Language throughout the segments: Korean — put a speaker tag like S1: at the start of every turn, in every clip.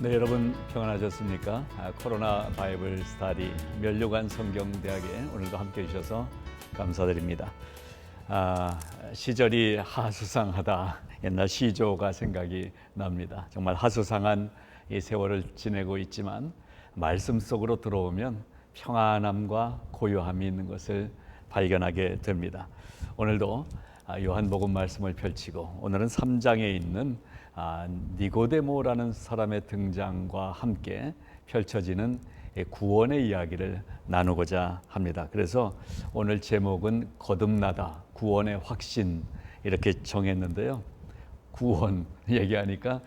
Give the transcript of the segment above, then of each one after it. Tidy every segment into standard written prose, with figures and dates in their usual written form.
S1: 네, 여러분 평안하셨습니까? 코로나 바이블 스터디 면류관 성경대학에 오늘도 함께해 주셔서 감사드립니다. 시절이 하수상하다. 옛날 시조가 생각이 납니다. 정말 하수상한 이 세월을 지내고 있지만 말씀 속으로 들어오면 평안함과 고요함이 있는 것을 발견하게 됩니다. 오늘도 요한복음 말씀을 펼치고 오늘은 3장에 있는 니고데모라는 사람의 등장과 함께 펼쳐지는 구원의 이야기를 나누고자 합니다. 그래서 오늘 제목은 거듭나다, 구원의 확신 이렇게 정했는데요. 구원 얘기하니까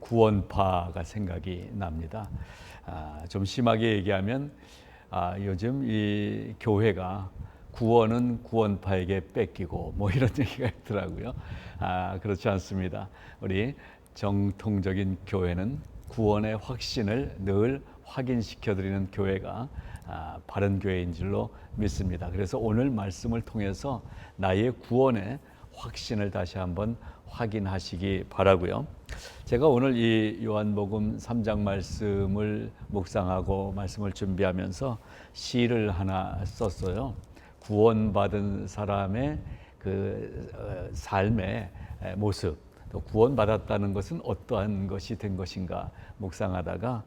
S1: 구원파가 생각이 납니다. 좀 심하게 얘기하면 요즘 이 교회가 구원은 구원파에게 뺏기고 뭐 이런 얘기가 있더라고요. 그렇지 않습니다. 우리 정통적인 교회는 구원의 확신을 늘 확인시켜 드리는 교회가 바른 교회인 줄로 믿습니다. 그래서 오늘 말씀을 통해서 나의 구원의 확신을 다시 한번 확인하시기 바라고요. 제가 오늘 이 요한복음 3장 말씀을 묵상하고 말씀을 준비하면서 시를 하나 썼어요. 구원받은 사람의 그 삶의 모습, 또 구원받았다는 것은 어떠한 것이 된 것인가 묵상하다가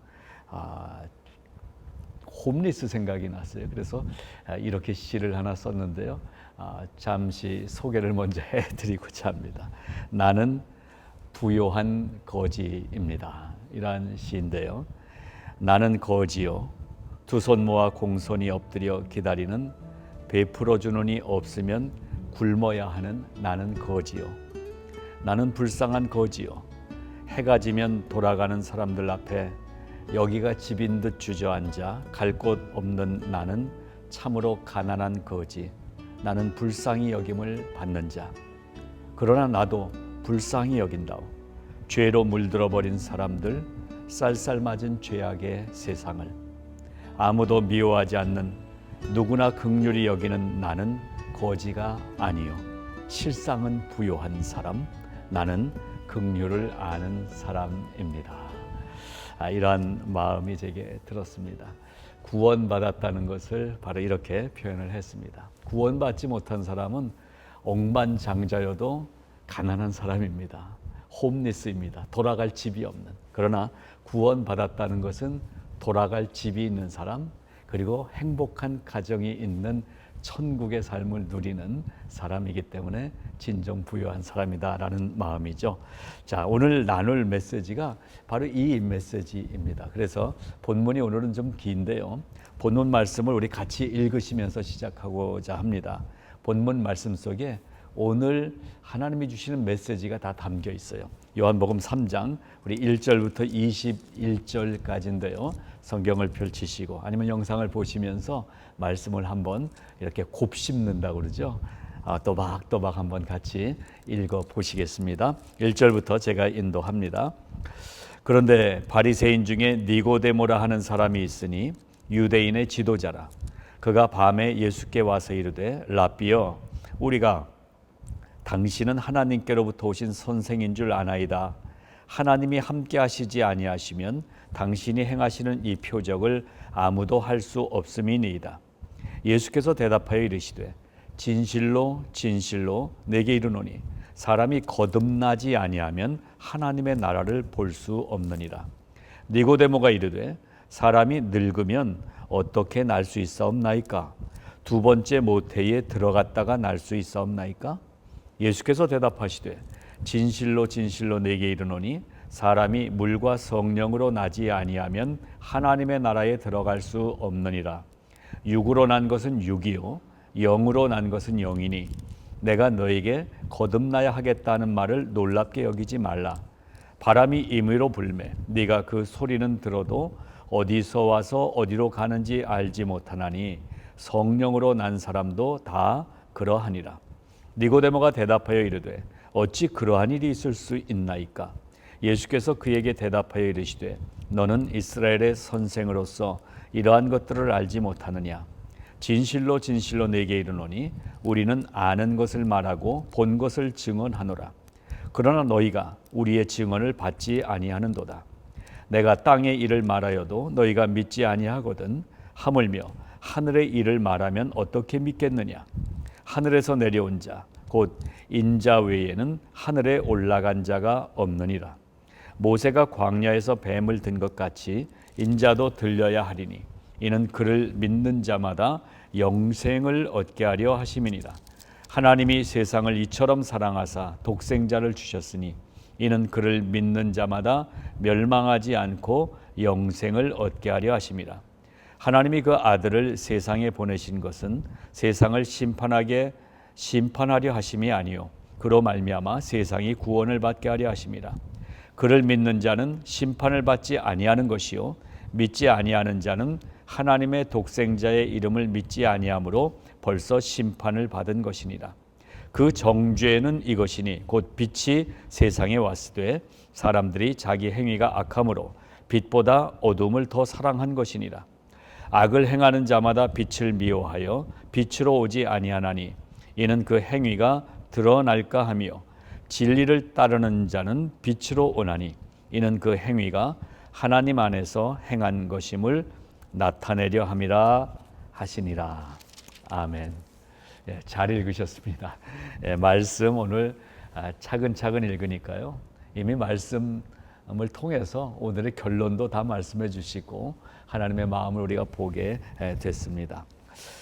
S1: 홈리스 생각이 났어요. 그래서 이렇게 시를 하나 썼는데요. 잠시 소개를 먼저 해드리고자 합니다. 나는 부요한 거지입니다. 이러한 시인데요. 나는 거지요. 두 손 모아 공손히 엎드려 기다리는 베풀어 주는 이 없으면 굶어야 하는 나는 거지요. 나는 불쌍한 거지요. 해가 지면 돌아가는 사람들 앞에 여기가 집인 듯 주저앉아 갈 곳 없는 나는 참으로 가난한 거지. 나는 불쌍히 여김을 받는 자. 그러나 나도 불쌍히 여긴다오. 죄로 물들어 버린 사람들, 쌀쌀맞은 죄악의 세상을 아무도 미워하지 않는 누구나 긍휼히 여기는 나는 거지가 아니요 실상은 부요한 사람, 나는 긍휼을 아는 사람입니다. 이러한 마음이 제게 들었습니다. 구원받았다는 것을 바로 이렇게 표현을 했습니다. 구원받지 못한 사람은 억만장자여도 가난한 사람입니다. 홈리스입니다. 돌아갈 집이 없는. 그러나 구원받았다는 것은 돌아갈 집이 있는 사람, 그리고 행복한 가정이 있는 천국의 삶을 누리는 사람이기 때문에 진정 부유한 사람이다라는 마음이죠. 자, 오늘 나눌 메시지가 바로 이 메시지입니다. 그래서 본문이 오늘은 좀 긴데요. 본문 말씀을 우리 같이 읽으시면서 시작하고자 합니다. 본문 말씀 속에 오늘 하나님이 주시는 메시지가 다 담겨 있어요. 요한복음 3장 우리 1절부터 21절까지인데요. 성경을 펼치시고 아니면 영상을 보시면서 말씀을 한번 이렇게 곱씹는다고 그러죠. 또박또박 한번 같이 읽어 보시겠습니다. 1절부터 제가 인도합니다. 그런데 바리새인 중에 니고데모라 하는 사람이 있으니 유대인의 지도자라. 그가 밤에 예수께 와서 이르되 랍비여, 우리가 당신은 하나님께로부터 오신 선생인 줄 아나이다. 하나님이 함께 하시지 아니하시면 당신이 행하시는 이 표적을 아무도 할 수 없음이니이다. 예수께서 대답하여 이르시되 진실로 진실로 내게 이르노니 사람이 거듭나지 아니하면 하나님의 나라를 볼 수 없느니라. 니고데모가 이르되 사람이 늙으면 어떻게 날 수 있사옵나이까? 두 번째 모태에 들어갔다가 날 수 있사옵나이까? 예수께서 대답하시되 진실로 진실로 내게 이르노니 사람이 물과 성령으로 나지 아니하면 하나님의 나라에 들어갈 수 없느니라. 육으로 난 것은 육이요 영으로 난 것은 영이니 내가 너에게 거듭나야 하겠다는 말을 놀랍게 여기지 말라. 바람이 임의로 불매 네가 그 소리는 들어도 어디서 와서 어디로 가는지 알지 못하나니 성령으로 난 사람도 다 그러하니라. 니고데모가 대답하여 이르되 어찌 그러한 일이 있을 수 있나이까? 예수께서 그에게 대답하여 이르시되 너는 이스라엘의 선생으로서 이러한 것들을 알지 못하느냐? 진실로 진실로 내게 이르노니 우리는 아는 것을 말하고 본 것을 증언하노라. 그러나 너희가 우리의 증언을 받지 아니하는도다. 내가 땅의 일을 말하여도 너희가 믿지 아니하거든 하물며 하늘의 일을 말하면 어떻게 믿겠느냐. 하늘에서 내려온 자 곧 인자 외에는 하늘에 올라간 자가 없느니라. 모세가 광야에서 뱀을 든 것 같이 인자도 들려야 하리니 이는 그를 믿는 자마다 영생을 얻게 하려 하심이니라. 하나님이 세상을 이처럼 사랑하사 독생자를 주셨으니 이는 그를 믿는 자마다 멸망하지 않고 영생을 얻게 하려 하심이라. 하나님이 그 아들을 세상에 보내신 것은 세상을 심판하려 하심이 아니요 그로 말미암아 세상이 구원을 받게 하려 하심이라. 그를 믿는 자는 심판을 받지 아니하는 것이요 믿지 아니하는 자는 하나님의 독생자의 이름을 믿지 아니하므로 벌써 심판을 받은 것이니라. 그 정죄는 이것이니 곧 빛이 세상에 왔으되 사람들이 자기 행위가 악함으로 빛보다 어둠을 더 사랑한 것이니라. 악을 행하는 자마다 빛을 미워하여 빛으로 오지 아니하나니 이는 그 행위가 드러날까 하며 진리를 따르는 자는 빛으로 오나니 이는 그 행위가 하나님 안에서 행한 것임을 나타내려 함이라 하시니라. 아멘. 예, 잘 읽으셨습니다. 예, 말씀 오늘 차근차근 읽으니까요. 이미 말씀을 통해서 오늘의 결론도 다 말씀해 주시고 하나님의 마음을 우리가 보게 됐습니다.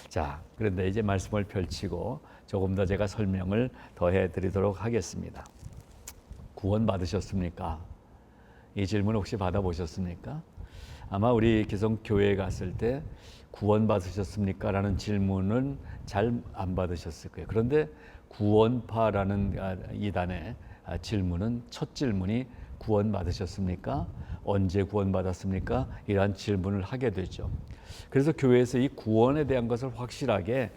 S1: 자, 그런데 이제 말씀을 펼치고 조금 더 제가 설명을 더해 드리도록 하겠습니다. 구원 받으셨습니까? 이 질문 혹시 받아보셨습니까? 아마 우리 기성교회에 갔을 때 구원 받으셨습니까? 라는 질문은 잘 안 받으셨을 거예요. 그런데 구원파라는 이단의 질문은 첫 질문이 구원 받으셨습니까? 언제 구원 받았습니까? 이러한 질문을 하게 되죠. 그래서 교회에서 이 구원에 대한 것을 확실하게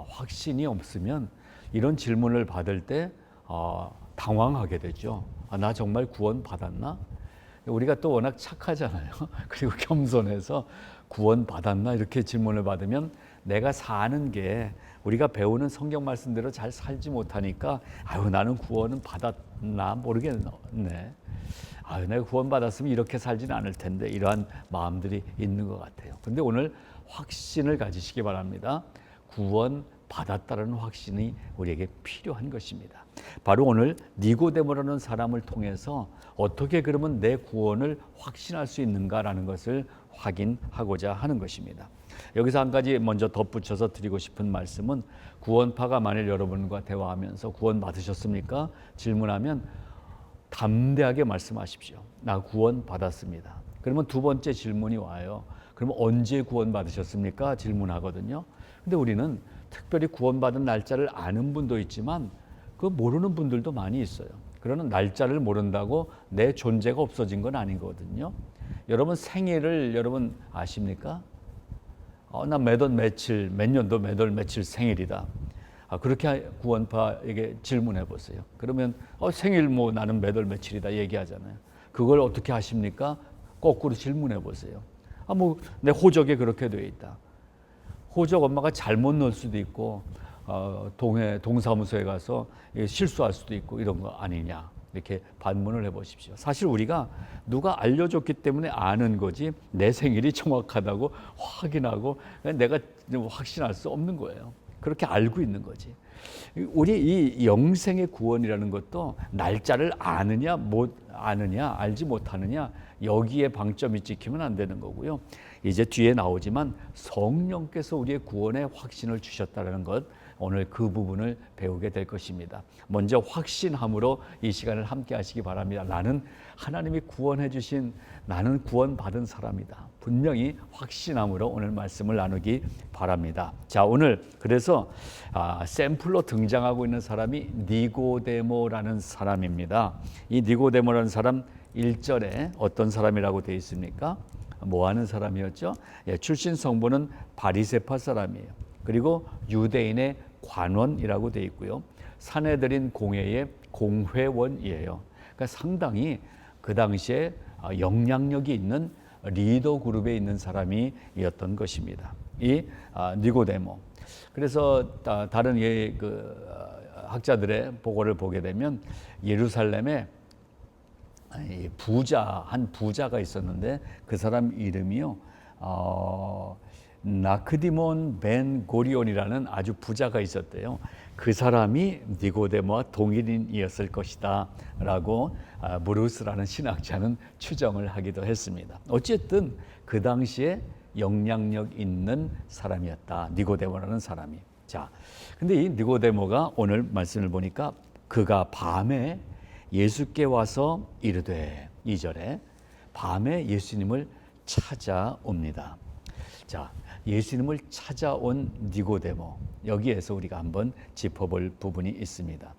S1: 확신이 없으면 이런 질문을 받을 때 당황하게 되죠. 나 정말 구원 받았나? 우리가 또 워낙 착하잖아요. 그리고 겸손해서 구원 받았나 이렇게 질문을 받으면 내가 사는 게 우리가 배우는 성경 말씀대로 잘 살지 못하니까 나는 구원은 받았나 모르겠네. 내가 구원 받았으면 이렇게 살지는 않을 텐데 이러한 마음들이 있는 것 같아요. 그런데 오늘 확신을 가지시기 바랍니다. 구원 받았다는 확신이 우리에게 필요한 것입니다. 바로 오늘 니고데모라는 사람을 통해서 어떻게 그러면 내 구원을 확신할 수 있는가라는 것을 확인하고자 하는 것입니다. 여기서 한 가지 먼저 덧붙여서 드리고 싶은 말씀은 구원파가 만일 여러분과 대화하면서 구원 받으셨습니까? 질문하면 담대하게 말씀하십시오. 나 구원 받았습니다. 그러면 두 번째 질문이 와요. 그러면 언제 구원 받으셨습니까? 질문하거든요. 근데 우리는 특별히 구원받은 날짜를 아는 분도 있지만 그 모르는 분들도 많이 있어요. 그러는 날짜를 모른다고 내 존재가 없어진 건 아닌 거거든요. 여러분 생일을 여러분 아십니까? 나 몇 년도 몇 월 며칠 생일이다. 그렇게 구원파에게 질문해 보세요. 그러면 생일 나는 몇 월 며칠이다 얘기하잖아요. 그걸 어떻게 하십니까? 거꾸로 질문해 보세요. 내 호적에 그렇게 되어 있다. 호적 엄마가 잘못 넣을 수도 있고 동사무소에 가서 실수할 수도 있고 이런 거 아니냐 이렇게 반문을 해보십시오. 사실 우리가 누가 알려줬기 때문에 아는 거지 내 생일이 정확하다고 확인하고 내가 확신할 수 없는 거예요. 그렇게 알고 있는 거지. 우리 이 영생의 구원이라는 것도 날짜를 아느냐 못 아느냐 알지 못하느냐 여기에 방점이 찍히면 안 되는 거고요. 이제 뒤에 나오지만 성령께서 우리의 구원의 확신을 주셨다는 것 오늘 그 부분을 배우게 될 것입니다. 먼저 확신함으로 이 시간을 함께 하시기 바랍니다. 나는 하나님이 구원해 주신 나는 구원받은 사람이다. 분명히 확신함으로 오늘 말씀을 나누기 바랍니다. 자, 오늘 그래서 샘플로 등장하고 있는 사람이 니고데모라는 사람입니다. 이 니고데모라는 사람 1절에 어떤 사람이라고 되어 있습니까? 뭐 하는 사람이었죠? 출신 성분은 바리새파 사람이에요. 그리고 유대인의 관원이라고 되어 있고요. 사내들인 공회의 공회원이에요. 그러니까 상당히 그 당시에 영향력이 있는 리더 그룹에 있는 사람이었던 것입니다. 이 니고데모. 그래서 다른 학자들의 보고를 보게 되면 예루살렘에 한 부자가 있었는데 그 사람 이름이요, 나크디몬 벤 고리온이라는 아주 부자가 있었대요. 그 사람이 니고데모와 동일인이었을 것이다 라고 무르스라는 신학자는 추정을 하기도 했습니다. 어쨌든 그 당시에 영향력 있는 사람이었다, 니고데모라는 사람이. 자, 근데 이 니고데모가 오늘 말씀을 보니까 그가 밤에 예수께 와서 이르되, 2절에 밤에 예수님을 찾아옵니다. 자, 예수님을 찾아온 니고데모, 여기에서 우리가 한번 짚어볼 부분이 있습니다.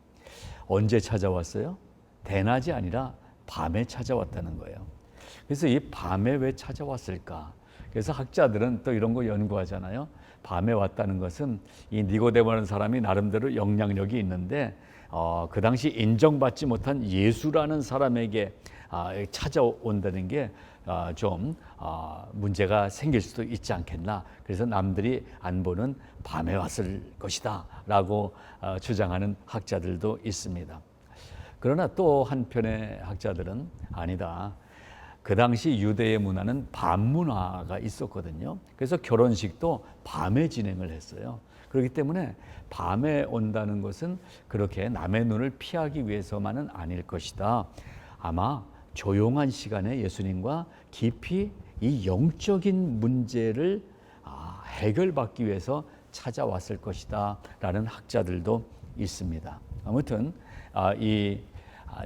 S1: 언제 찾아왔어요? 대낮이 아니라 밤에 찾아왔다는 거예요. 그래서 이 밤에 왜 찾아왔을까? 그래서 학자들은 또 이런 거 연구하잖아요. 밤에 왔다는 것은 이 니고데모라는 사람이 나름대로 영향력이 있는데 그 당시 인정받지 못한 예수라는 사람에게 찾아온다는 게 좀 문제가 생길 수도 있지 않겠나. 그래서 남들이 안 보는 밤에 왔을 것이다 라고 주장하는 학자들도 있습니다. 그러나 또 한편의 학자들은 아니다, 그 당시 유대의 문화는 밤 문화가 있었거든요. 그래서 결혼식도 밤에 진행을 했어요. 그렇기 때문에 밤에 온다는 것은 그렇게 남의 눈을 피하기 위해서만은 아닐 것이다. 아마 조용한 시간에 예수님과 깊이 이 영적인 문제를 해결받기 위해서 찾아왔을 것이다 라는 학자들도 있습니다. 아무튼 이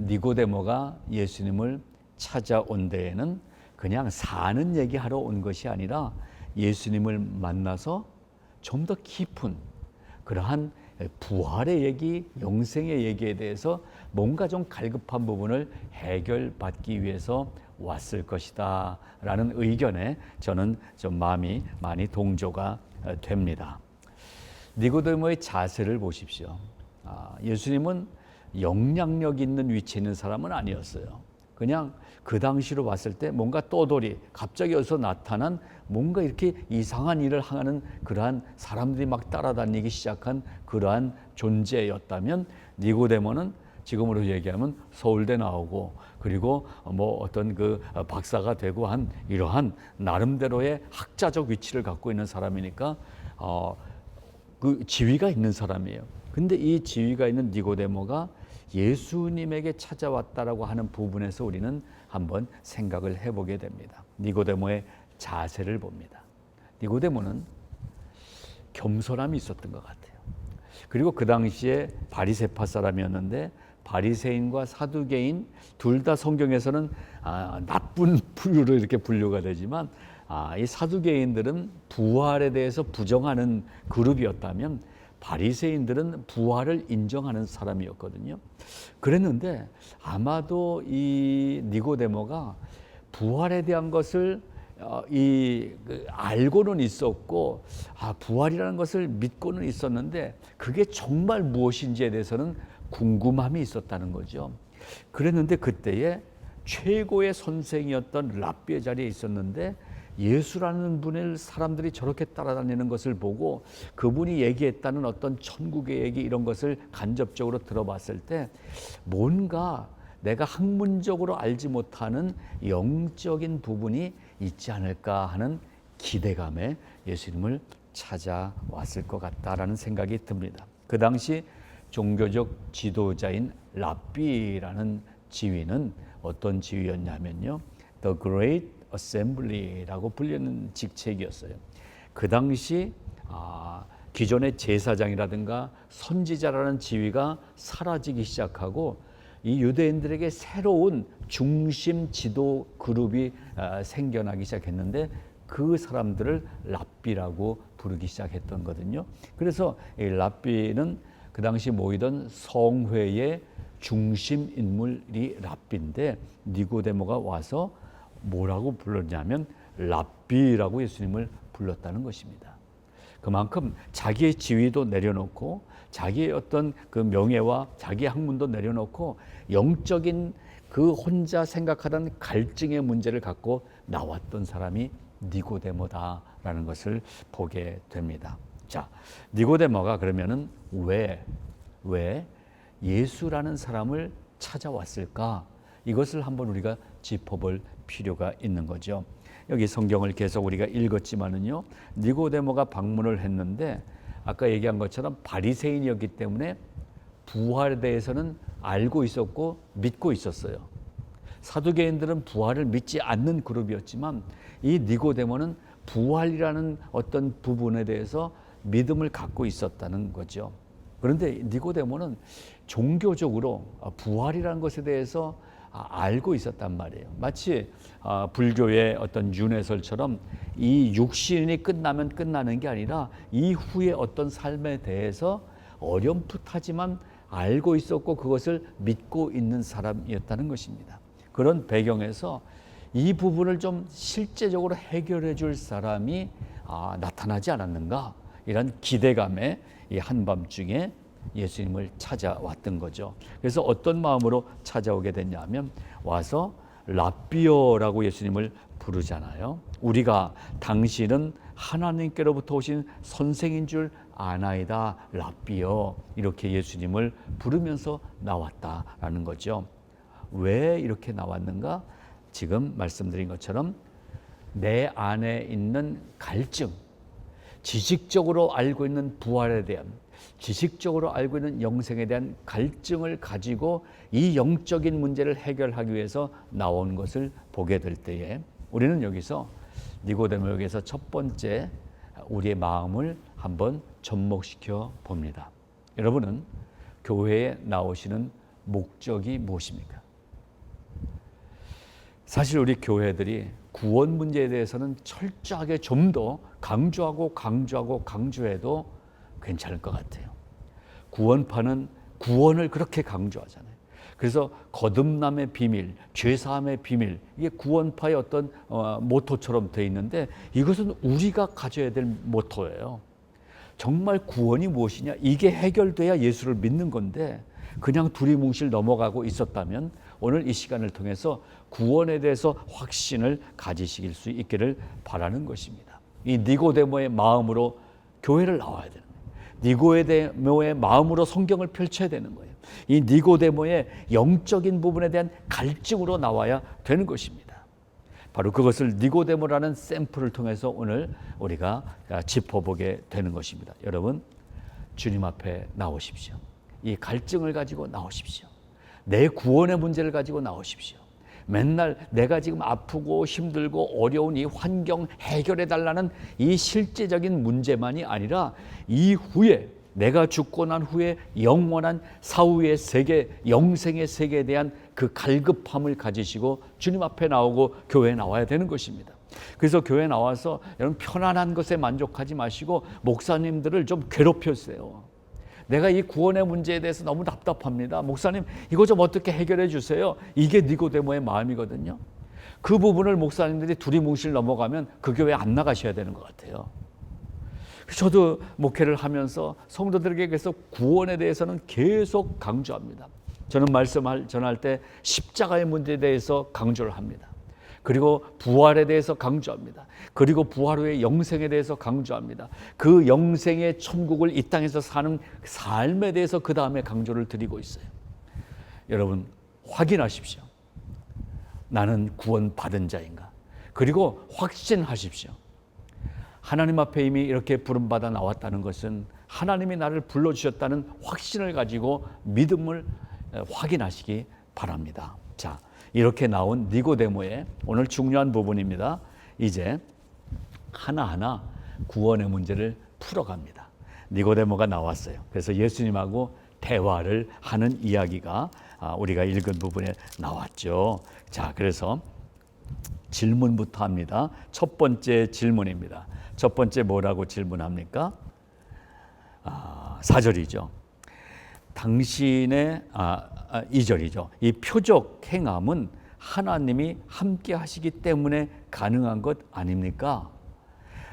S1: 니고데모가 예수님을 찾아온 데에는 그냥 사는 얘기하러 온 것이 아니라 예수님을 만나서 좀 더 깊은 그러한 부활의 얘기, 영생의 얘기에 대해서 뭔가 좀 갈급한 부분을 해결받기 위해서 왔을 것이다 라는 의견에 저는 좀 마음이 많이 동조가 됩니다. 니고데모의 자세를 보십시오. 예수님은 영향력 있는 위치에 있는 사람은 아니었어요. 그냥 그 당시로 봤을 때 뭔가 떠돌이 갑자기 어디서 나타난 뭔가 이렇게 이상한 일을 하는 그러한 사람들이 막 따라다니기 시작한 그러한 존재였다면, 니고데모는 지금으로 얘기하면 서울대 나오고 그리고 뭐 어떤 그 박사가 되고 한 이러한 나름대로의 학자적 위치를 갖고 있는 사람이니까 그 지위가 있는 사람이에요. 근데 이 지위가 있는 니고데모가 예수님에게 찾아왔다라고 하는 부분에서 우리는 한번 생각을 해보게 됩니다. 니고데모의 자세를 봅니다. 니고데모는 겸손함이 있었던 것 같아요. 그리고 그 당시에 바리새파 사람이었는데 바리새인과 사두개인 둘 다 성경에서는 나쁜 부류로 이렇게 분류가 되지만 이 사두개인들은 부활에 대해서 부정하는 그룹이었다면 바리새인들은 부활을 인정하는 사람이었거든요. 그랬는데 아마도 이 니고데모가 부활에 대한 것을 알고는 있었고 부활이라는 것을 믿고는 있었는데 그게 정말 무엇인지에 대해서는 궁금함이 있었다는 거죠. 그랬는데 그때에 최고의 선생이었던 랍비의 자리에 있었는데 예수라는 분을 사람들이 저렇게 따라다니는 것을 보고 그분이 얘기했다는 어떤 천국의 얘기 이런 것을 간접적으로 들어봤을 때 뭔가 내가 학문적으로 알지 못하는 영적인 부분이 있지 않을까 하는 기대감에 예수님을 찾아왔을 것 같다라는 생각이 듭니다. 그 당시 종교적 지도자인 랍비라는 지위는 어떤 지위였냐면요, The Great Assembly라고 불리는 직책이었어요. 그 당시 기존의 제사장이라든가 선지자라는 지위가 사라지기 시작하고 이 유대인들에게 새로운 중심 지도 그룹이 생겨나기 시작했는데 그 사람들을 랍비라고 부르기 시작했던 거거든요. 그래서 이 랍비는 그 당시 모이던 성회의 중심 인물이 랍비인데 니고데모가 와서 뭐라고 불렀냐면 랍비라고 예수님을 불렀다는 것입니다. 그만큼 자기의 지위도 내려놓고 자기의 어떤 그 명예와 자기의 학문도 내려놓고 영적인 그 혼자 생각하던 갈증의 문제를 갖고 나왔던 사람이 니고데모다라는 것을 보게 됩니다. 자, 니고데모가 그러면은 왜 예수라는 사람을 찾아왔을까? 이것을 한번 우리가 짚어볼 필요가 있는 거죠. 여기 성경을 계속 우리가 읽었지만은요, 니고데모가 방문을 했는데 아까 얘기한 것처럼 바리새인이었기 때문에 부활에 대해서는 알고 있었고 믿고 있었어요. 사두개인들은 부활을 믿지 않는 그룹이었지만 이 니고데모는 부활이라는 어떤 부분에 대해서 믿음을 갖고 있었다는 거죠. 그런데 니고데모는 종교적으로 부활이라는 것에 대해서 알고 있었단 말이에요. 마치 불교의 어떤 윤회설처럼 이 육신이 끝나면 끝나는 게 아니라 이후의 어떤 삶에 대해서 어렴풋하지만 알고 있었고 그것을 믿고 있는 사람이었다는 것입니다. 그런 배경에서 이 부분을 좀 실제적으로 해결해 줄 사람이 나타나지 않았는가, 이런 기대감에 이 한밤중에 예수님을 찾아왔던 거죠. 그래서 어떤 마음으로 찾아오게 됐냐면 와서 랍비어라고 예수님을 부르잖아요. 우리가 당신은 하나님께로부터 오신 선생인 줄 아나이다 랍비어, 이렇게 예수님을 부르면서 나왔다라는 거죠. 왜 이렇게 나왔는가? 지금 말씀드린 것처럼 내 안에 있는 갈증, 지식적으로 알고 있는 부활에 대한, 지식적으로 알고 있는 영생에 대한 갈증을 가지고 이 영적인 문제를 해결하기 위해서 나온 것을 보게 될 때에 우리는 여기서 니고데모에게서 첫 번째 우리의 마음을 한번 접목시켜 봅니다. 여러분은 교회에 나오시는 목적이 무엇입니까? 사실 우리 교회들이 구원 문제에 대해서는 철저하게 좀 더 강조해도 괜찮을 것 같아요. 구원파는 구원을 그렇게 강조하잖아요. 그래서 거듭남의 비밀, 죄사함의 비밀, 이게 구원파의 어떤 모토처럼 되어 있는데 이것은 우리가 가져야 될 모토예요. 정말 구원이 무엇이냐? 이게 해결돼야 예수를 믿는 건데 그냥 두리뭉실 넘어가고 있었다면 오늘 이 시간을 통해서 구원에 대해서 확신을 가지실 수 있기를 바라는 것입니다. 이 니고데모의 마음으로 교회를 나와야 되는 거예요. 니고데모의 마음으로 성경을 펼쳐야 되는 거예요. 이 니고데모의 영적인 부분에 대한 갈증으로 나와야 되는 것입니다. 바로 그것을 니고데모라는 샘플을 통해서 오늘 우리가 짚어보게 되는 것입니다. 여러분, 주님 앞에 나오십시오. 이 갈증을 가지고 나오십시오. 내 구원의 문제를 가지고 나오십시오. 맨날 내가 지금 아프고 힘들고 어려운 이 환경 해결해 달라는 이 실제적인 문제만이 아니라 이후에 내가 죽고 난 후에 영원한 사후의 세계, 영생의 세계에 대한 그 갈급함을 가지시고 주님 앞에 나오고 교회에 나와야 되는 것입니다. 그래서 교회에 나와서 여러분 편안한 것에 만족하지 마시고 목사님들을 좀 괴롭혀주세요. 내가 이 구원의 문제에 대해서 너무 답답합니다. 목사님, 이거 좀 어떻게 해결해 주세요. 이게 니고데모의 마음이거든요. 그 부분을 목사님들이 두리뭉실 넘어가면 그 교회 안 나가셔야 되는 것 같아요. 저도 목회를 하면서 성도들에게 계속 구원에 대해서는 계속 강조합니다. 저는 말씀을 전할 때 십자가의 문제에 대해서 강조를 합니다. 그리고 부활에 대해서 강조합니다. 그리고 부활 후의 영생에 대해서 강조합니다. 그 영생의 천국을 이 땅에서 사는 삶에 대해서 그 다음에 강조를 드리고 있어요. 여러분 확인하십시오. 나는 구원받은 자인가? 그리고 확신하십시오. 하나님 앞에 이미 이렇게 부름받아 나왔다는 것은 하나님이 나를 불러주셨다는 확신을 가지고 믿음을 확인하시기 바랍니다. 자, 이렇게 나온 니고데모의 오늘 중요한 부분입니다. 이제 하나하나 구원의 문제를 풀어갑니다. 니고데모가 나왔어요. 그래서 예수님하고 대화를 하는 이야기가 우리가 읽은 부분에 나왔죠. 자, 그래서 질문부터 합니다. 첫 번째 질문입니다. 첫 번째 뭐라고 질문합니까? 4절이죠. 당신의 2절이죠. 이 표적 행함은 하나님이 함께 하시기 때문에 가능한 것 아닙니까?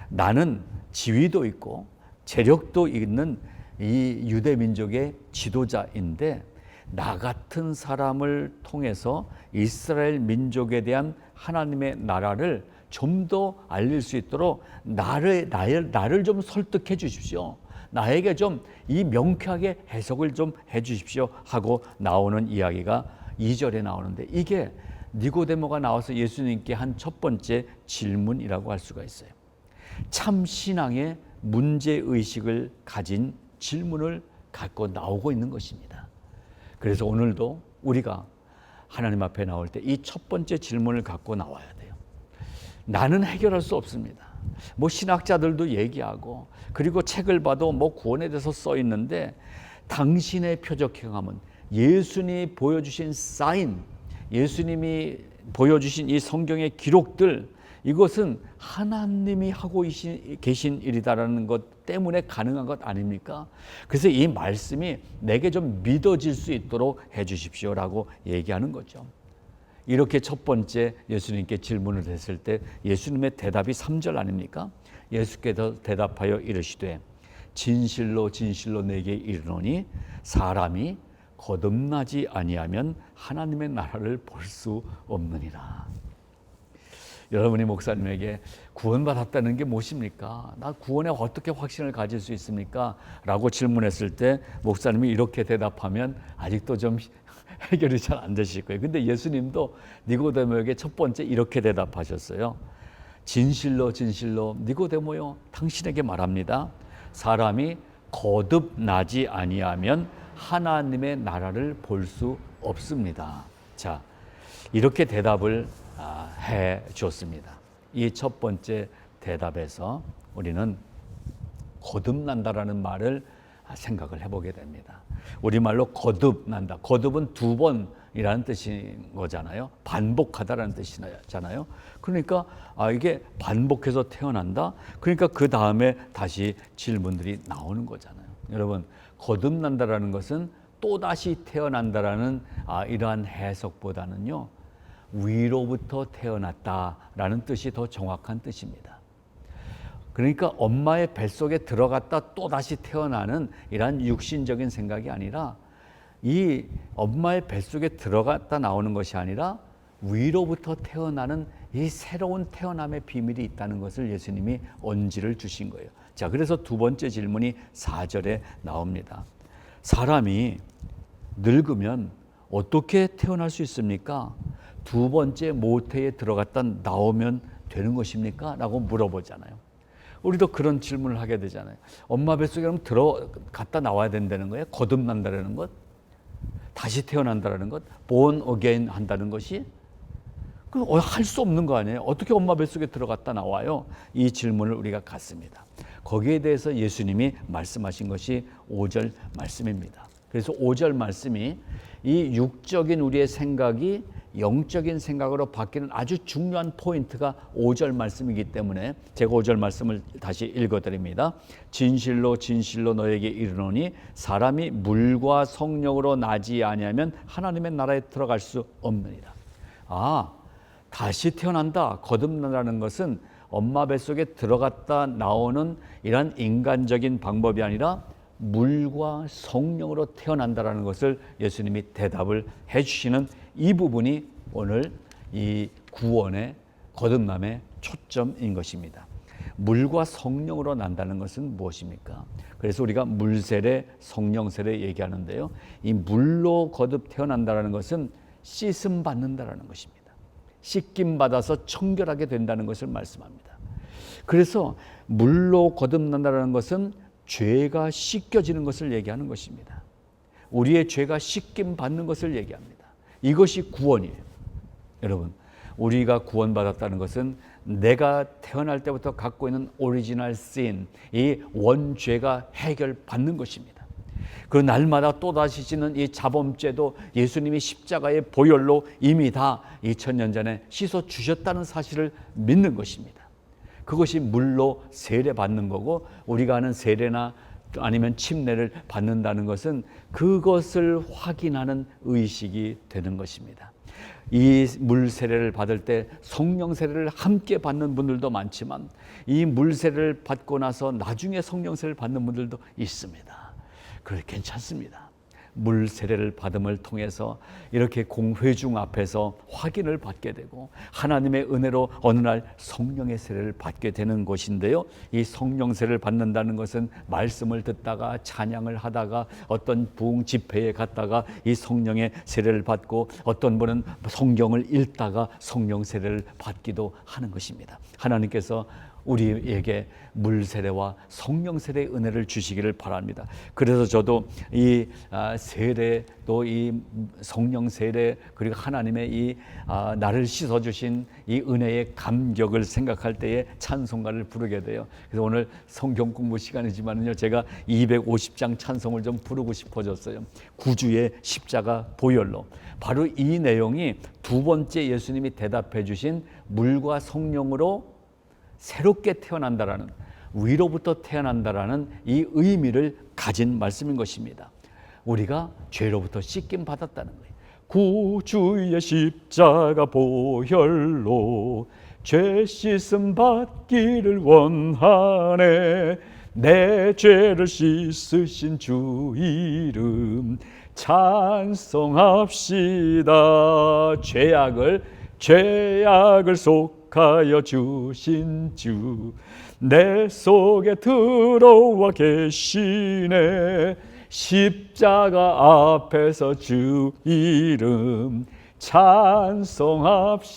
S1: 나는 지위도 있고 재력도 있는 이 유대 민족의 지도자인데 나 같은 사람을 통해서 이스라엘 민족에 대한 하나님의 나라를 좀 더 알릴 수 있도록 나를 좀 설득해 주십시오. 나에게 좀 이 명쾌하게 해석을 좀 해 주십시오 하고 나오는 이야기가 2절에 나오는데 이게 니고데모가 나와서 예수님께 한 첫 번째 질문이라고 할 수가 있어요. 참 신앙의 문제의식을 가진 질문을 갖고 나오고 있는 것입니다. 그래서 오늘도 우리가 하나님 앞에 나올 때 이 첫 번째 질문을 갖고 나와야 돼요. 나는 해결할 수 없습니다. 뭐 신학자들도 얘기하고 그리고 책을 봐도 뭐 구원에 대해서 써 있는데 당신의 표적 행함은 예수님이 보여주신 사인, 예수님이 보여주신 이 성경의 기록들, 이것은 하나님이 하고 계신 일이다라는 것 때문에 가능한 것 아닙니까? 그래서 이 말씀이 내게 좀 믿어질 수 있도록 해 주십시오라고 얘기하는 거죠. 이렇게 첫 번째 예수님께 질문을 했을 때 예수님의 대답이 3절 아닙니까? 예수께서 대답하여 이르시되 진실로 진실로 내게 이르노니 사람이 거듭나지 아니하면 하나님의 나라를 볼 수 없느니라. 여러분이 목사님에게 구원받았다는 게 무엇입니까? 나 구원에 어떻게 확신을 가질 수 있습니까? 라고 질문했을 때 목사님이 이렇게 대답하면 아직도 좀 해결이 잘 안 되실 거예요. 근데 예수님도 니고데모에게 첫 번째 이렇게 대답하셨어요. 진실로 진실로 니고데모요 당신에게 말합니다. 사람이 거듭나지 아니하면 하나님의 나라를 볼 수 없습니다. 자, 이렇게 대답을 해 주었습니다. 이 첫 번째 대답에서 우리는 거듭난다라는 말을 생각을 해보게 됩니다. 우리말로 거듭난다. 거듭은 두 번이라는 뜻인 거잖아요. 반복하다라는 뜻이잖아요. 그러니까 이게 반복해서 태어난다. 그러니까 그 다음에 다시 질문들이 나오는 거잖아요. 여러분, 거듭난다라는 것은 또다시 태어난다라는 이러한 해석보다는요, 위로부터 태어났다라는 뜻이 더 정확한 뜻입니다. 그러니까 엄마의 뱃속에 들어갔다 또다시 태어나는 이러한 육신적인 생각이 아니라 이 엄마의 뱃속에 들어갔다 나오는 것이 아니라 위로부터 태어나는 이 새로운 태어남의 비밀이 있다는 것을 예수님이 언지를 주신 거예요. 자, 그래서 두 번째 질문이 4절에 나옵니다. 사람이 늙으면 어떻게 태어날 수 있습니까? 두 번째 모태에 들어갔다 나오면 되는 것입니까? 라고 물어보잖아요. 우리도 그런 질문을 하게 되잖아요. 엄마 뱃속에 그럼 들어갔다 나와야 된다는 거예요? 거듭난다는 것? 다시 태어난다는 것? born again 한다는 것이? 그럼 할 수 없는 거 아니에요? 어떻게 엄마 뱃속에 들어갔다 나와요? 이 질문을 우리가 갖습니다. 거기에 대해서 예수님이 말씀하신 것이 5절 말씀입니다. 그래서 5절 말씀이 이 육적인 우리의 생각이 영적인 생각으로 바뀌는 아주 중요한 포인트가 5절 말씀이기 때문에 제가 5절 말씀을 다시 읽어드립니다. 진실로 진실로 너에게 이르노니 사람이 물과 성령으로 나지 아니하면 하나님의 나라에 들어갈 수 없느니라. 다시 태어난다, 거듭난다는 것은 엄마 뱃속에 들어갔다 나오는 이런 인간적인 방법이 아니라 물과 성령으로 태어난다라는 것을 예수님이 대답을 해주시는 이 부분이 오늘 이 구원의 거듭남의 초점인 것입니다. 물과 성령으로 난다는 것은 무엇입니까? 그래서 우리가 물세례, 성령세례 얘기하는데요. 이 물로 거듭 태어난다는 것은 씻음 받는다는 것입니다. 씻김 받아서 청결하게 된다는 것을 말씀합니다. 그래서 물로 거듭난다는 것은 죄가 씻겨지는 것을 얘기하는 것입니다. 우리의 죄가 씻김 받는 것을 얘기합니다. 이것이 구원이에요. 여러분, 우리가 구원받았다는 것은 내가 태어날 때부터 갖고 있는 오리지널 sin, 이 원죄가 해결받는 것입니다. 그 날마다 또다시 지는 이 자범죄도 예수님이 십자가의 보혈로 이미 다 2000년 전에 씻어 주셨다는 사실을 믿는 것입니다. 그것이 물로 세례 받는 거고, 우리가 하는 세례나 아니면 침례를 받는다는 것은 그것을 확인하는 의식이 되는 것입니다. 이 물 세례를 받을 때 성령 세례를 함께 받는 분들도 많지만 이 물 세례를 받고 나서 나중에 성령 세례를 받는 분들도 있습니다. 그래, 괜찮습니다. 물 세례를 받음을 통해서 이렇게 공회중 앞에서 확인을 받게 되고 하나님의 은혜로 어느 날 성령의 세례를 받게 되는 것인데요. 이 성령 세례를 받는다는 것은 말씀을 듣다가 찬양을 하다가 어떤 부흥 집회에 갔다가 이 성령의 세례를 받고 어떤 분은 성경을 읽다가 성령 세례를 받기도 하는 것입니다. 하나님께서 우리에게 물 세례와 성령 세례의 은혜를 주시기를 바랍니다. 그래서 저도 이 세례 또 이 성령 세례 그리고 하나님의 이 나를 씻어 주신 이 은혜의 감격을 생각할 때에 찬송가를 부르게 돼요. 그래서 오늘 성경 공부 시간이지만요, 제가 250장 찬송을 좀 부르고 싶어졌어요. 구주의 십자가 보혈로. 바로 이 내용이 두 번째 예수님이 대답해 주신 물과 성령으로 새롭게 태어난다라는, 위로부터 태어난다라는 이 의미를 가진 말씀인 것입니다. 우리가 죄로부터 씻김 받았다는 거예요. 구주의 십자가 보혈로 죄 씻음 받기를 원하네. 내 죄를 씻으신 주 이름 찬송합시다. 죄악을 속하여 주신 주 내 속에 들어와 계시네. 십자가 앞에서 주 이름 찬송합시다.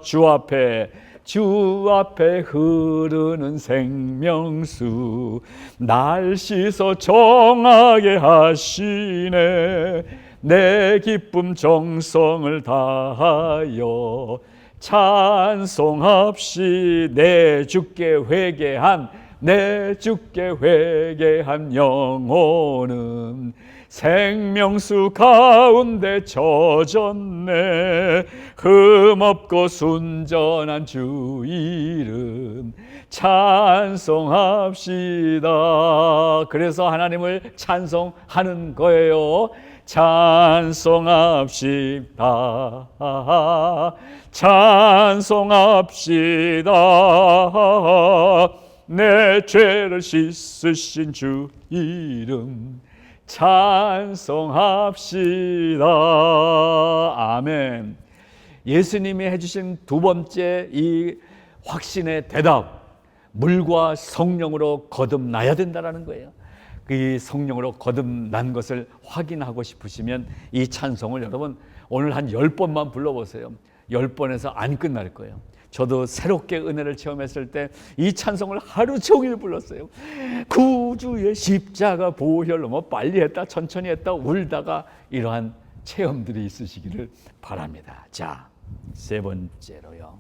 S1: 주 앞에 흐르는 생명수 날 씻어 정하게 하시네. 내 기쁨 정성을 다하여 찬송합시. 내 주께 회개한 영혼은 생명수 가운데 젖었네. 흠없고 순전한 주 이름 찬송합시다. 그래서 하나님을 찬송하는 거예요. 찬송합시다. 찬송합시다. 내 죄를 씻으신 주 이름 찬송합시다. 아멘. 예수님이 해주신 두 번째 이 확신의 대답, 물과 성령으로 거듭나야 된다는 거예요. 이 성령으로 거듭난 것을 확인하고 싶으시면 이 찬송을 여러분 오늘 한 10번만 불러보세요. 10번에서 안 끝날 거예요. 저도 새롭게 은혜를 체험했을 때 이 찬송을 하루 종일 불렀어요. 구주의 십자가 보혈로, 뭐 빨리 했다 천천히 했다 울다가 이러한 체험들이 있으시기를 바랍니다. 자, 세 번째로요,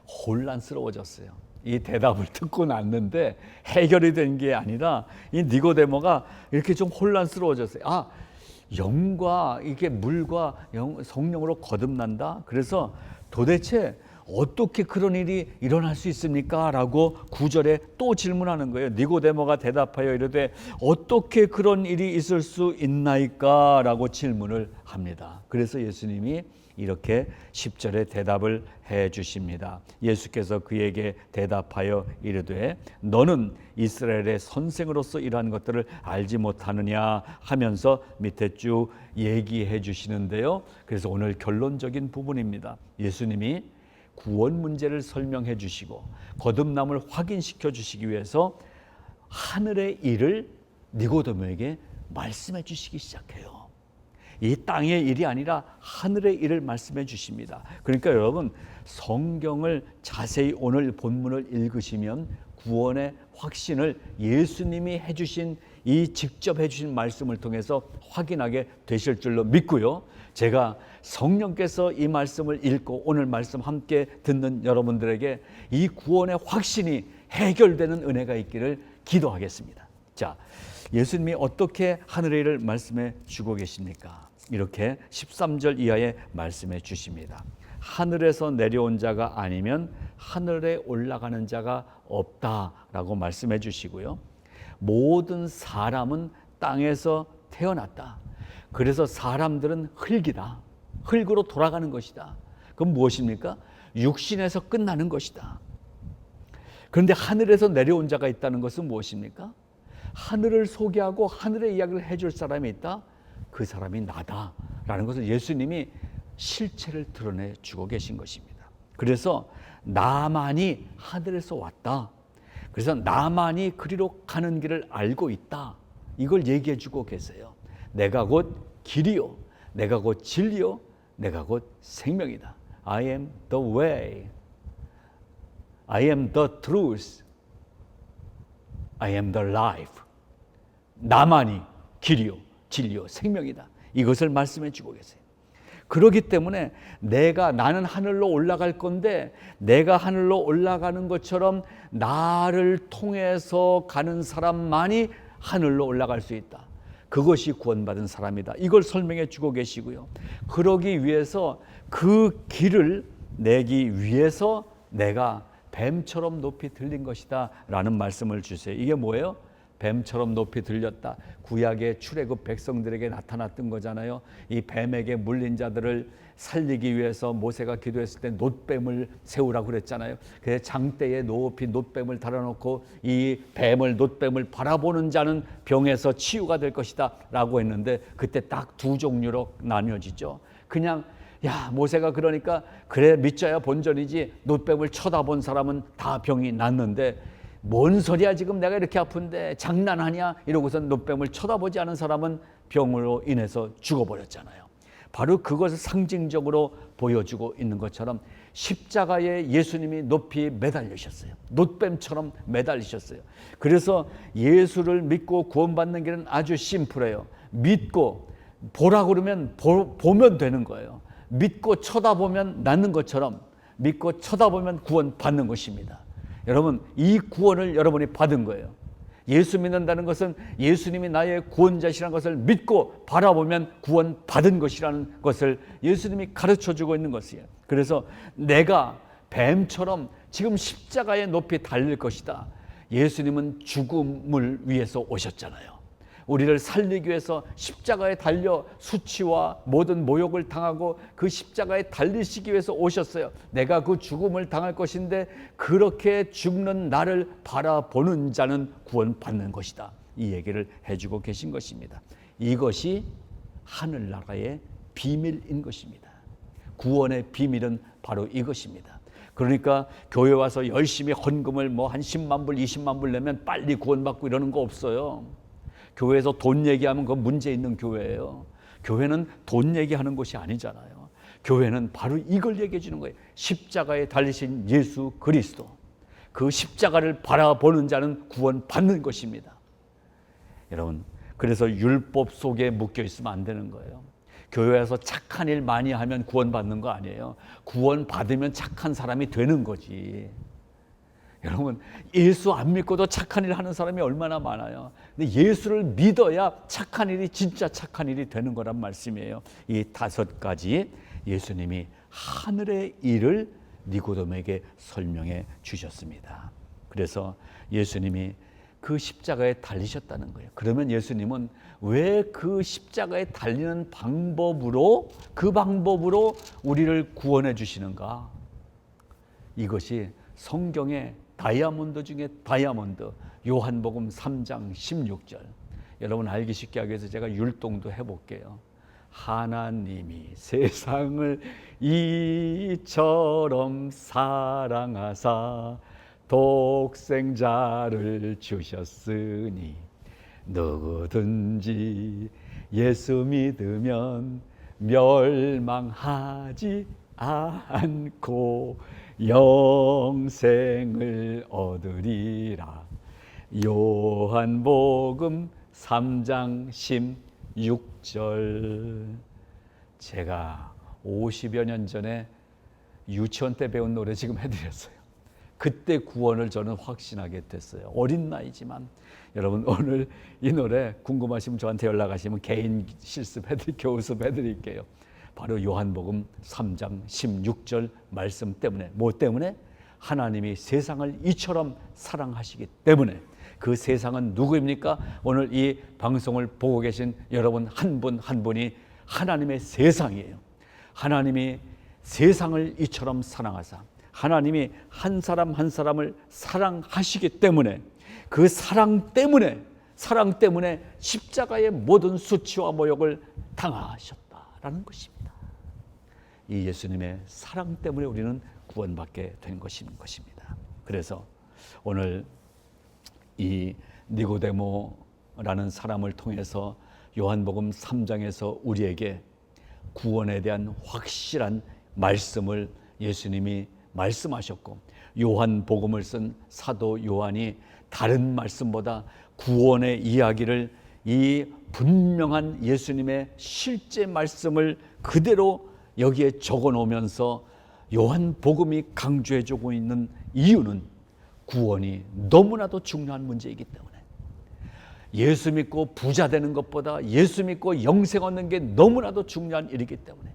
S1: 혼란스러워졌어요. 이 대답을 듣고 났는데 해결이 된 게 아니라 이 니고데모가 이렇게 좀 혼란스러워졌어요. 영과 이게 물과 성령으로 거듭난다? 그래서 도대체 어떻게 그런 일이 일어날 수 있습니까? 라고 9절에 또 질문하는 거예요. 니고데모가 대답하여 이르되 어떻게 그런 일이 있을 수 있나이까? 라고 질문을 합니다. 그래서 예수님이 이렇게 10절에 대답을 해 주십니다. 예수께서 그에게 대답하여 이르되 너는 이스라엘의 선생으로서 이러한 것들을 알지 못하느냐 하면서 밑에 쭉 얘기해 주시는데요. 그래서 오늘 결론적인 부분입니다. 예수님이 구원 문제를 설명해 주시고 거듭남을 확인시켜 주시기 위해서 하늘의 일을 니고데모에게 말씀해 주시기 시작해요. 이 땅의 일이 아니라 하늘의 일을 말씀해 주십니다. 그러니까 여러분, 성경을 자세히 오늘 본문을 읽으시면 구원의 확신을 예수님이 해주신 이 직접 해주신 말씀을 통해서 확인하게 되실 줄로 믿고요. 제가 성령께서 이 말씀을 읽고 오늘 말씀 함께 듣는 여러분들에게 이 구원의 확신이 해결되는 은혜가 있기를 기도하겠습니다. 자, 예수님이 어떻게 하늘의 일을 말씀해 주고 계십니까? 이렇게 13절 이하에 말씀해 주십니다. 하늘에서 내려온 자가 아니면 하늘에 올라가는 자가 없다라고 말씀해 주시고요. 모든 사람은 땅에서 태어났다. 그래서 사람들은 흙이다. 흙으로 돌아가는 것이다. 그건 무엇입니까? 육신에서 끝나는 것이다. 그런데 하늘에서 내려온 자가 있다는 것은 무엇입니까? 하늘을 소개하고 하늘의 이야기를 해줄 사람이 있다. 그 사람이 나다라는 것을 예수님이 실체를 드러내 주고 계신 것입니다. 그래서 나만이 하늘에서 왔다. 그래서 나만이 그리로 가는 길을 알고 있다. 이걸 얘기해 주고 계세요. 내가 곧 길이요, 내가 곧 진리요, 내가 곧 생명이다. I am the way, I am the truth, I am the life. 나만이 길이요, 진리요, 생명이다. 이것을 말씀해 주고 계세요. 그렇기 때문에 나는 하늘로 올라갈 건데 내가 하늘로 올라가는 것처럼 나를 통해서 가는 사람만이 하늘로 올라갈 수 있다. 그것이 구원받은 사람이다. 이걸 설명해 주고 계시고요. 그러기 위해서 그 길을 내기 위해서 내가 뱀처럼 높이 들린 것이다 라는 말씀을 주세요. 이게 뭐예요? 뱀처럼 높이 들렸다. 구약의 출애굽 백성들에게 나타났던 거잖아요. 이 뱀에게 물린 자들을 살리기 위해서 모세가 기도했을 때 놋뱀을 세우라고 그랬잖아요. 그래서 장대에 높이 놋뱀을 달아놓고 이 놋뱀을 바라보는 자는 병에서 치유가 될 것이다 라고 했는데 그때 딱 두 종류로 나뉘어지죠. 그냥 모세가 그러니까 그래 믿져야 본전이지 놋뱀을 쳐다본 사람은 다 병이 낫는데 뭔 소리야 지금 내가 이렇게 아픈데 장난하냐 이러고서 놋뱀을 쳐다보지 않은 사람은 병으로 인해서 죽어버렸잖아요. 바로 그것을 상징적으로 보여주고 있는 것처럼 십자가에 예수님이 높이 매달리셨어요. 놋뱀처럼 매달리셨어요. 그래서 예수를 믿고 구원받는 길은 아주 심플해요. 믿고 보라 그러면 보면 되는 거예요. 믿고 쳐다보면 낫는 것처럼 믿고 쳐다보면 구원받는 것입니다. 여러분 이 구원을 여러분이 받은 거예요. 예수 믿는다는 것은 예수님이 나의 구원자시라는 것을 믿고 바라보면 구원받은 것이라는 것을 예수님이 가르쳐주고 있는 것이에요. 그래서 내가 뱀처럼 지금 십자가에 높이 달릴 것이다. 예수님은 죽음을 위해서 오셨잖아요. 우리를 살리기 위해서 십자가에 달려 수치와 모든 모욕을 당하고 그 십자가에 달리시기 위해서 오셨어요. 내가 그 죽음을 당할 것인데 그렇게 죽는 나를 바라보는 자는 구원받는 것이다. 이 얘기를 해주고 계신 것입니다. 이것이 하늘나라의 비밀인 것입니다. 구원의 비밀은 바로 이것입니다. 그러니까 교회 와서 열심히 헌금을 한 10만 불, 20만 불 내면 빨리 구원받고 이러는 거 없어요. 교회에서 돈 얘기하면 그건 문제 있는 교회예요. 교회는 돈 얘기하는 곳이 아니잖아요. 교회는 바로 이걸 얘기해 주는 거예요. 십자가에 달리신 예수 그리스도. 그 십자가를 바라보는 자는 구원받는 것입니다. 여러분, 그래서 율법 속에 묶여 있으면 안 되는 거예요. 교회에서 착한 일 많이 하면 구원받는 거 아니에요. 구원받으면 착한 사람이 되는 거지. 여러분 예수 안 믿고도 착한 일 하는 사람이 얼마나 많아요. 근데 예수를 믿어야 착한 일이 진짜 착한 일이 되는 거란 말씀이에요. 이 5가지 예수님이 하늘의 일을 니고데모에게 설명해 주셨습니다. 그래서 예수님이 그 십자가에 달리셨다는 거예요. 그러면 예수님은 왜 그 십자가에 달리는 방법으로 우리를 구원해 주시는가? 이것이 성경의 다이아몬드 중에 다이아몬드, 요한복음 3장 16절. 여러분 알기 쉽게 하기 위해서 제가 율동도 해볼게요. 하나님이 세상을 이처럼 사랑하사 독생자를 주셨으니 누구든지 예수 믿으면 멸망하지 않고 영생을 얻으리라. 요한복음 3장 16절. 제가 50여 년 전에 유치원 때 배운 노래 지금 해드렸어요. 그때 구원을 저는 확신하게 됐어요. 어린 나이지만. 여러분 오늘 이 노래 궁금하시면 저한테 연락하시면 개인 교습해드릴게요. 바로 요한복음 3장 16절 말씀 때문에. 뭐 때문에? 하나님이 세상을 이처럼 사랑하시기 때문에. 그 세상은 누구입니까? 오늘 이 방송을 보고 계신 여러분 한 분 한 분이 하나님의 세상이에요. 하나님이 세상을 이처럼 사랑하사 하나님이 한 사람 한 사람을 사랑하시기 때문에 그 사랑 때문에 사랑 때문에 십자가의 모든 수치와 모욕을 당하셨다라는 것입니다. 이 예수님의 사랑 때문에 우리는 구원받게 된 것입니다. 그래서 오늘 이 니고데모라는 사람을 통해서 요한복음 3장에서 우리에게 구원에 대한 확실한 말씀을 예수님이 말씀하셨고, 요한복음을 쓴 사도 요한이 다른 말씀보다 구원의 이야기를 이 분명한 예수님의 실제 말씀을 그대로 여기에 적어 놓으면서 요한복음이 강조해주고 있는 이유는 구원이 너무나도 중요한 문제이기 때문에, 예수 믿고 부자 되는 것보다 예수 믿고 영생 얻는 게 너무나도 중요한 일이기 때문에,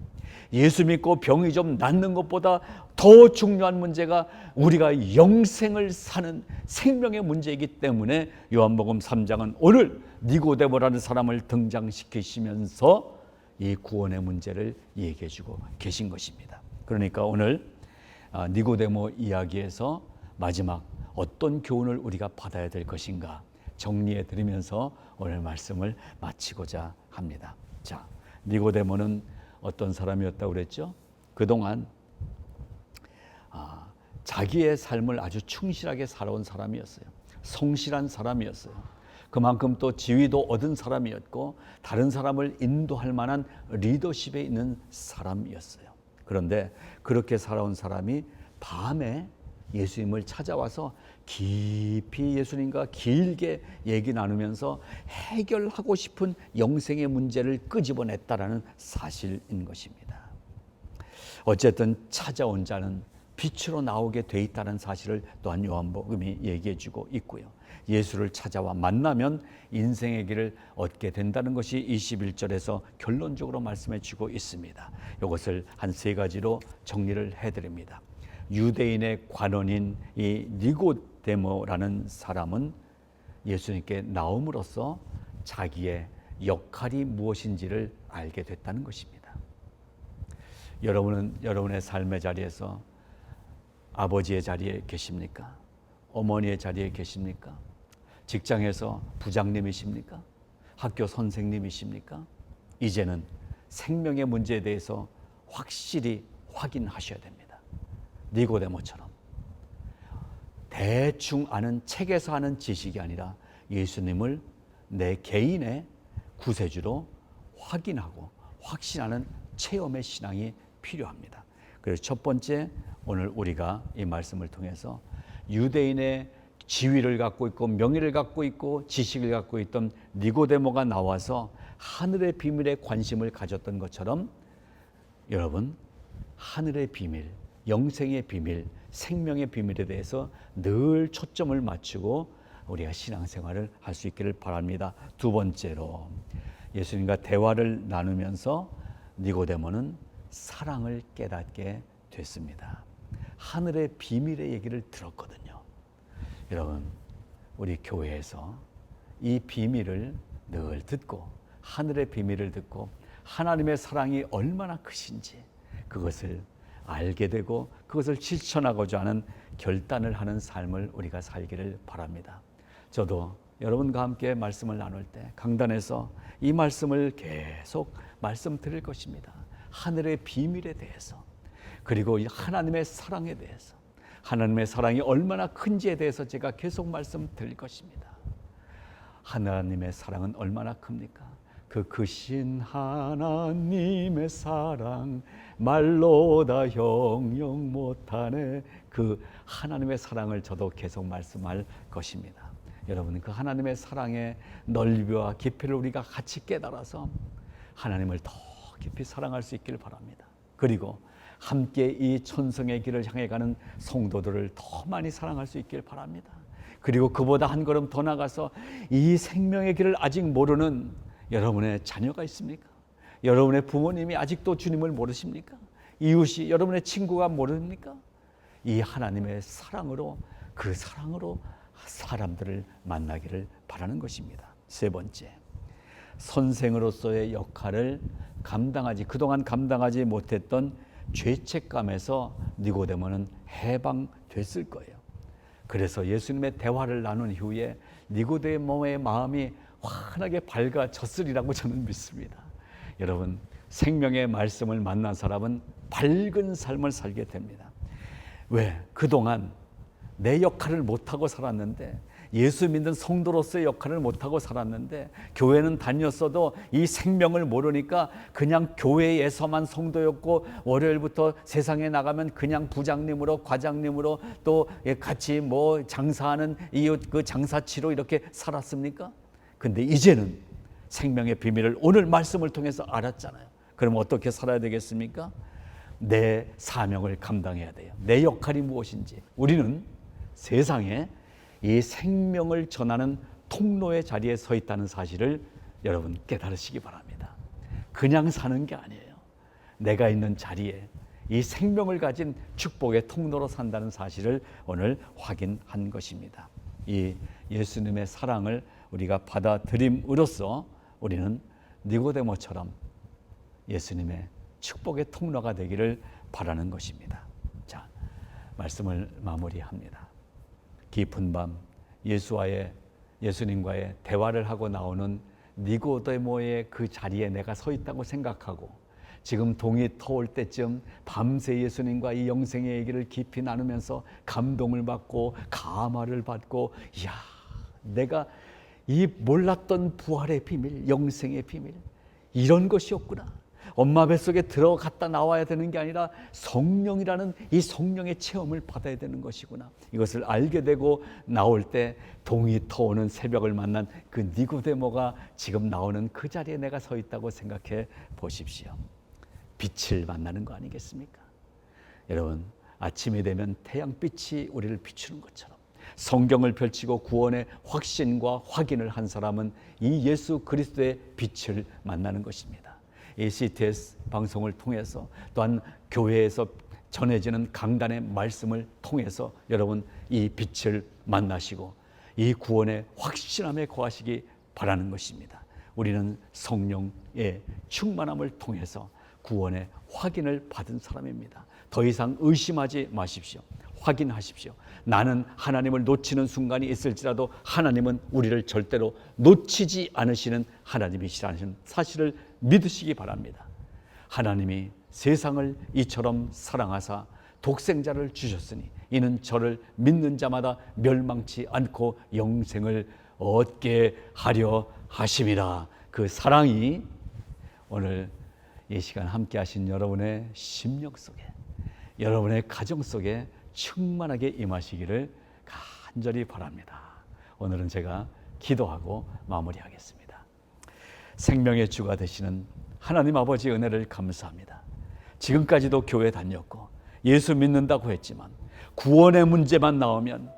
S1: 예수 믿고 병이 좀 낫는 것보다 더 중요한 문제가 우리가 영생을 사는 생명의 문제이기 때문에 요한복음 3장은 오늘 니고데모라는 사람을 등장시키시면서 이 구원의 문제를 얘기해 주고 계신 것입니다. 그러니까 오늘 니고데모 이야기에서 마지막 어떤 교훈을 우리가 받아야 될 것인가 정리해 드리면서 오늘 말씀을 마치고자 합니다. 자, 니고데모는 어떤 사람이었다고 그랬죠? 그동안 자기의 삶을 아주 충실하게 살아온 사람이었어요. 성실한 사람이었어요. 그만큼 또 지위도 얻은 사람이었고 다른 사람을 인도할 만한 리더십에 있는 사람이었어요. 그런데 그렇게 살아온 사람이 밤에 예수님을 찾아와서 깊이 예수님과 길게 얘기 나누면서 해결하고 싶은 영생의 문제를 끄집어냈다라는 사실인 것입니다. 어쨌든 찾아온 자는 빛으로 나오게 돼 있다는 사실을 또한 요한복음이 얘기해 주고 있고요. 예수를 찾아와 만나면 인생의 길을 얻게 된다는 것이 21절에서 결론적으로 말씀해 주고 있습니다. 이것을 한 세 가지로 정리를 해드립니다. 유대인의 관원인 이 니고데모라는 사람은 예수님께 나옴으로써 자기의 역할이 무엇인지를 알게 됐다는 것입니다. 여러분은 여러분의 삶의 자리에서 아버지의 자리에 계십니까? 어머니의 자리에 계십니까? 직장에서 부장님이십니까? 학교 선생님이십니까? 이제는 생명의 문제에 대해서 확실히 확인하셔야 됩니다. 니고데모처럼 대충 아는 책에서 하는 지식이 아니라 예수님을 내 개인의 구세주로 확인하고 확신하는 체험의 신앙이 필요합니다. 그래서 첫 번째, 오늘 우리가 이 말씀을 통해서 유대인의 지위를 갖고 있고 명예를 갖고 있고 지식을 갖고 있던 니고데모가 나와서 하늘의 비밀에 관심을 가졌던 것처럼 여러분, 하늘의 비밀, 영생의 비밀, 생명의 비밀에 대해서 늘 초점을 맞추고 우리가 신앙생활을 할 수 있기를 바랍니다. 두 번째로, 예수님과 대화를 나누면서 니고데모는 사랑을 깨닫게 됐습니다. 하늘의 비밀의 얘기를 들었거든요. 여러분, 우리 교회에서 이 비밀을 늘 듣고 하늘의 비밀을 듣고 하나님의 사랑이 얼마나 크신지 그것을 알게 되고 그것을 실천하고자 하는 결단을 하는 삶을 우리가 살기를 바랍니다. 저도 여러분과 함께 말씀을 나눌 때 강단에서 이 말씀을 계속 말씀드릴 것입니다. 하늘의 비밀에 대해서, 그리고 하나님의 사랑에 대해서, 하나님의 사랑이 얼마나 큰지에 대해서 제가 계속 말씀드릴 것입니다. 하나님의 사랑은 얼마나 큽니까? 그 크신 하나님의 사랑 말로 다 형용 못하네. 그 하나님의 사랑을 저도 계속 말씀할 것입니다. 여러분, 그 하나님의 사랑의 넓이와 깊이를 우리가 같이 깨달아서 하나님을 더 깊이 사랑할 수 있기를 바랍니다. 그리고 함께 이 천성의 길을 향해 가는 성도들을 더 많이 사랑할 수 있기를 바랍니다. 그리고 그보다 한 걸음 더 나가서 이 생명의 길을 아직 모르는 여러분의 자녀가 있습니까? 여러분의 부모님이 아직도 주님을 모르십니까? 이웃이, 여러분의 친구가 모릅니까? 이 하나님의 사랑으로, 그 사랑으로 사람들을 만나기를 바라는 것입니다. 세 번째, 선생으로서의 역할을 그동안 감당하지 못했던 죄책감에서 니고데모는 해방됐을 거예요. 그래서 예수님의 대화를 나눈 이후에 니고데모의 마음이 환하게 밝아졌으리라고 저는 믿습니다. 여러분, 생명의 말씀을 만난 사람은 밝은 삶을 살게 됩니다. 왜? 그동안 내 역할을 못하고 살았는데, 예수 믿는 성도로서의 역할을 못하고 살았는데, 교회는 다녔어도 이 생명을 모르니까 그냥 교회에서만 성도였고, 월요일부터 세상에 나가면 그냥 부장님으로, 과장님으로, 또 같이 뭐 장사하는 이웃 그 장사치로 이렇게 살았습니까? 근데 이제는 생명의 비밀을 오늘 말씀을 통해서 알았잖아요. 그럼 어떻게 살아야 되겠습니까? 내 사명을 감당해야 돼요. 내 역할이 무엇인지. 우리는 세상에 이 생명을 전하는 통로의 자리에 서 있다는 사실을 여러분 깨달으시기 바랍니다. 그냥 사는 게 아니에요. 내가 있는 자리에 이 생명을 가진 축복의 통로로 산다는 사실을 오늘 확인한 것입니다. 이 예수님의 사랑을 우리가 받아들임으로써 우리는 니고데모처럼 예수님의 축복의 통로가 되기를 바라는 것입니다. 자, 말씀을 마무리합니다. 깊은 밤 예수님과의 대화를 하고 나오는 니고데모의 그 자리에 내가 서 있다고 생각하고, 지금 동이 터올 때쯤 밤새 예수님과 이 영생의 얘기를 깊이 나누면서 감동을 받고 감화를 받고, 이야, 내가 이 몰랐던 부활의 비밀, 영생의 비밀, 이런 것이었구나. 엄마 뱃속에 들어갔다 나와야 되는 게 아니라 성령이라는 이 성령의 체험을 받아야 되는 것이구나. 이것을 알게 되고 나올 때 동이 터오는 새벽을 만난 그 니고데모가 지금 나오는 그 자리에 내가 서 있다고 생각해 보십시오. 빛을 만나는 거 아니겠습니까? 여러분, 아침이 되면 태양빛이 우리를 비추는 것처럼 성경을 펼치고 구원의 확신과 확인을 한 사람은 이 예수 그리스도의 빛을 만나는 것입니다. 이 CTS 방송을 통해서, 또한 교회에서 전해지는 강단의 말씀을 통해서 여러분 이 빛을 만나시고 이 구원의 확신함에 거하시기 바라는 것입니다. 우리는 성령의 충만함을 통해서 구원의 확인을 받은 사람입니다. 더 이상 의심하지 마십시오. 확인하십시오. 나는 하나님을 놓치는 순간이 있을지라도 하나님은 우리를 절대로 놓치지 않으시는 하나님이시라는 사실을 믿으시기 바랍니다. 하나님이 세상을 이처럼 사랑하사 독생자를 주셨으니 이는 저를 믿는 자마다 멸망치 않고 영생을 얻게 하려 하심이라. 그 사랑이 오늘 이 시간 함께 하신 여러분의 심령 속에, 여러분의 가정 속에 충만하게 임하시기를 간절히 바랍니다. 오늘은 제가 기도하고 마무리하겠습니다. 생명의 주가 되시는 하나님 아버지의 은혜를 감사합니다. 지금까지도 교회 다녔고 예수 믿는다고 했지만 구원의 문제만 나오면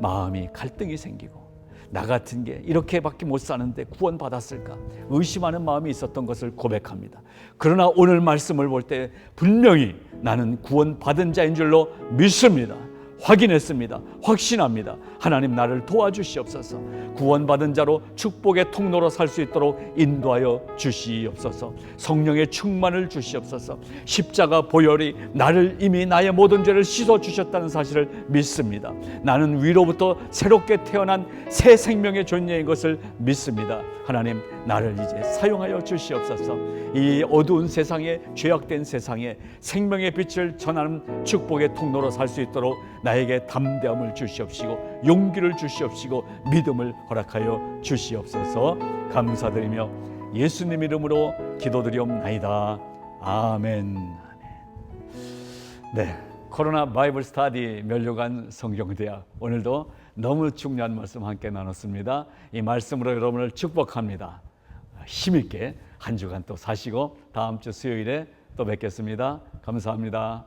S1: 마음이 갈등이 생기고, 나 같은 게 이렇게밖에 못 사는데 구원 받았을까 의심하는 마음이 있었던 것을 고백합니다. 그러나 오늘 말씀을 볼 때 분명히 나는 구원 받은 자인 줄로 믿습니다. 확인했습니다. 확신합니다. 하나님, 나를 도와주시옵소서. 구원받은 자로 축복의 통로로 살 수 있도록 인도하여 주시옵소서. 성령의 충만을 주시옵소서. 십자가 보혈이 나를 이미 나의 모든 죄를 씻어 주셨다는 사실을 믿습니다. 나는 위로부터 새롭게 태어난 새 생명의 존재인 것을 믿습니다. 하나님, 나를 이제 사용하여 주시옵소서. 이 어두운 세상에, 죄악된 세상에 생명의 빛을 전하는 축복의 통로로 살 수 있도록 나에게 담대함을 주시옵시고 용기를 주시옵시고 믿음을 허락하여 주시옵소서. 감사드리며 예수님 이름으로 기도드리옵나이다. 아멘. 네, 코로나 바이블 스터디 면류관 성경대학, 오늘도 너무 중요한 말씀 함께 나눴습니다. 이 말씀으로 여러분을 축복합니다. 힘있게 한 주간 또 사시고 다음 주 수요일에 또 뵙겠습니다. 감사합니다.